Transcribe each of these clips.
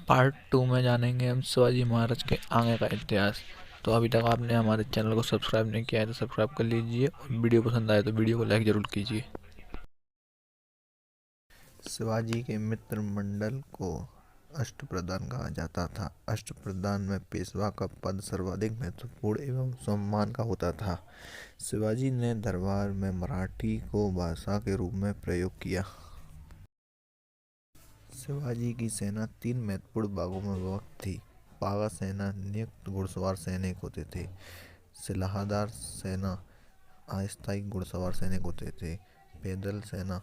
Part 2 में जानेंगे हम शिवाजी महाराज के आगे का इतिहास। तो अभी तक आपने हमारे चैनल को सब्सक्राइब नहीं किया है तो सब्सक्राइब कर लीजिए और वीडियो पसंद आए तो वीडियो को लाइक ज़रूर कीजिए। शिवाजी के मित्र मंडल को अष्टप्रधान कहा जाता था। अष्टप्रधान में पेशवा का पद सर्वाधिक महत्वपूर्ण एवं सम्मान का होता था। शिवाजी ने दरबार में मराठी को भाषा के रूप में प्रयोग किया। शिवाजी की सेना 3 महत्वपूर्ण भागों में विभक्त थी। पागा सेना नियुक्त घुड़सवार सैनिक होते थे। सिलाहदार सेना अस्थायी घुड़सवार सैनिक होते थे। पैदल सेना।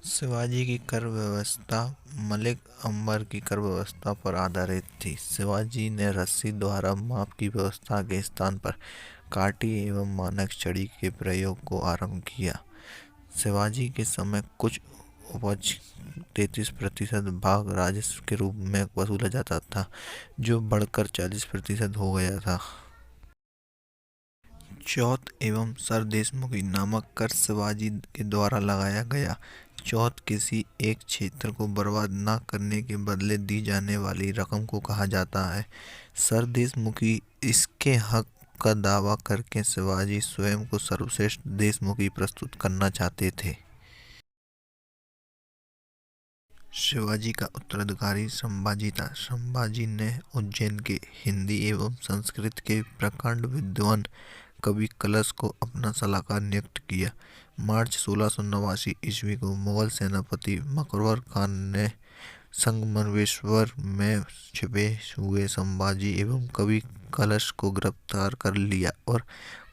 शिवाजी की कर व्यवस्था मलिक अंबर की कर व्यवस्था पर आधारित थी। शिवाजी ने रस्सी द्वारा माप की व्यवस्था के स्थान पर काठी एवं मानक छड़ी के प्रयोग को आरंभ किया। शिवाजी के समय कुछ उपज 33% भाग राजस्व के रूप में वसूला जाता था, जो बढ़कर 40% हो गया था। चौथ एवं सरदेशमुखी नामक कर शिवाजी के द्वारा लगाया गया। चौथ किसी एक क्षेत्र को बर्बाद न करने के बदले दी जाने वाली रकम को कहा जाता है। सरदेशमुखी इसके हक का दावा करके शिवाजी स्वयं को सर्वश्रेष्ठ देशमुखी प्रस्तुत करना चाहते थे। शिवाजी का उत्तराधिकारी संभाजी था। संभाजी ने उज्जैन के हिंदी एवं संस्कृत के प्रकांड विद्वान कवि कलश को अपना सलाहकार नियुक्त किया। मार्च 1689 ईस्वी को मुगल सेनापति मकरवर खान ने संगमरमरेश्वर में छिपे हुए संभाजी एवं कवि कलश को गिरफ्तार कर लिया और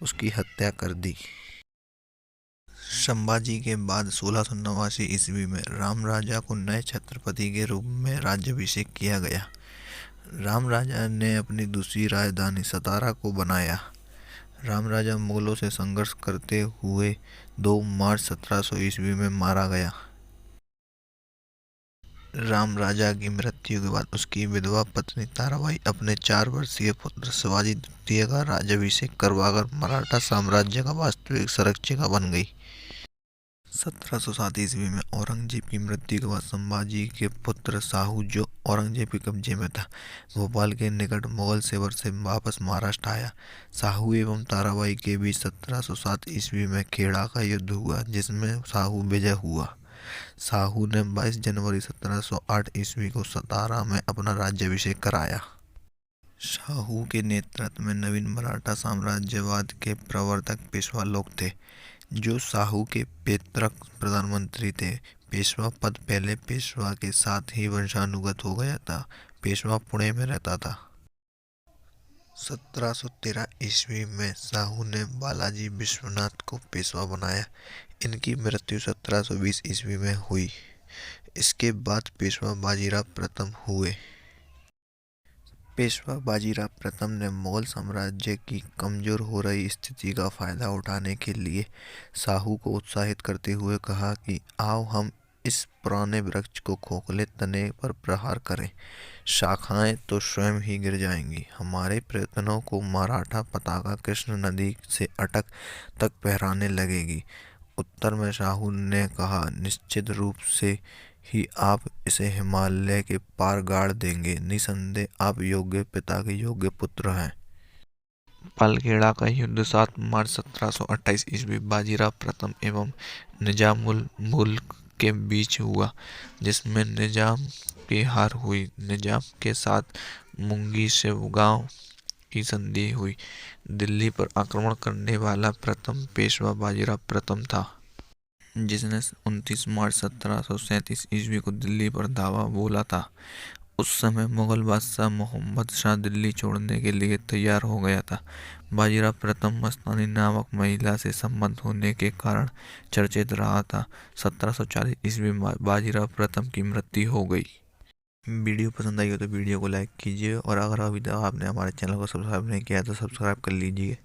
उसकी हत्या कर दी। संभाजी के बाद 1689 ईस्वी में राम राजा को नए छत्रपति के रूप में राज्याभिषेक किया गया। राम राजा ने अपनी दूसरी राजधानी सतारा को बनाया। राम राजा मुगलों से संघर्ष करते हुए 2 मार्च 1700 ईस्वी में मारा गया। राम राजा की मृत्यु के बाद उसकी विधवा पत्नी ताराबाई अपने 4 वर्षीय पुत्र शिवाजी द्वितीय का राज्याभिषेक करवाकर मराठा साम्राज्य का वास्तविक संरक्षिका बन गई। 1707 ईस्वी में औरंगजेब की मृत्यु के बाद संभाजी के पुत्र साहू, जो औरंगजेब के कब्जे में था, भोपाल के निकट मुगल सेवर से वापस महाराष्ट्र आया। साहू एवं ताराबाई के बीच 1707 ईस्वी में खेड़ा का युद्ध हुआ, जिसमें साहू विजय हुआ। साहू ने 22 जनवरी 1708 ईस्वी को सतारा में अपना राज्याभिषेक कराया। साहू के नेतृत्व में नवीन मराठा साम्राज्यवाद के प्रवर्तक पेशवा लोग थे, जो साहू के पैतृक प्रधानमंत्री थे। पेशवा पद पहले पेशवा के साथ ही वंशानुगत हो गया था। पेशवा पुणे में रहता था। 1713 ईस्वी में साहू ने बालाजी विश्वनाथ को पेशवा बनाया। इनकी मृत्यु 1720 ईस्वी में हुई। इसके बाद पेशवा बाजीराव प्रथम हुए। पेशवा बाजीराव प्रथम ने मुगल साम्राज्य की कमजोर हो रही स्थिति का फायदा उठाने के लिए साहू को उत्साहित करते हुए कहा कि आओ हम इस पुराने वृक्ष को खोखले तने पर प्रहार करें, शाखाएं तो स्वयं ही गिर जाएंगी। हमारे प्रयत्नों को मराठा पताका कृष्ण नदी से अटक तक फहराने लगेगी। उत्तर में साहू ने कहा, निश्चित रूप से ही आप इसे हिमालय के पार गाड़ देंगे। निसंदेह आप योग्य पिता के योग्य पुत्र हैं। पलखेड़ा का युद्ध 7 मार्च 1728 ईस्वी बाजीराव प्रथम एवं निजामुल मुल्क के बीच हुआ, जिसमें निजाम की हार हुई। निजाम के साथ मुंगी शिवगांव की संधि हुई। दिल्ली पर आक्रमण करने वाला प्रथम पेशवा बाजीराव प्रथम था, जिसने 29 मार्च 1737 ईस्वी को दिल्ली पर धावा बोला था। उस समय मुगल बादशाह मोहम्मद शाह दिल्ली छोड़ने के लिए तैयार हो गया था। बाजीराव प्रथम मस्तानी नामक महिला से संबंध होने के कारण चर्चित रहा था। 1740 ईस्वी में बाजीराव प्रथम की मृत्यु हो गई। वीडियो पसंद आई हो तो वीडियो को लाइक कीजिए और अगर अभी तक आपने हमारे चैनल को सब्सक्राइब नहीं किया तो सब्सक्राइब कर लीजिए।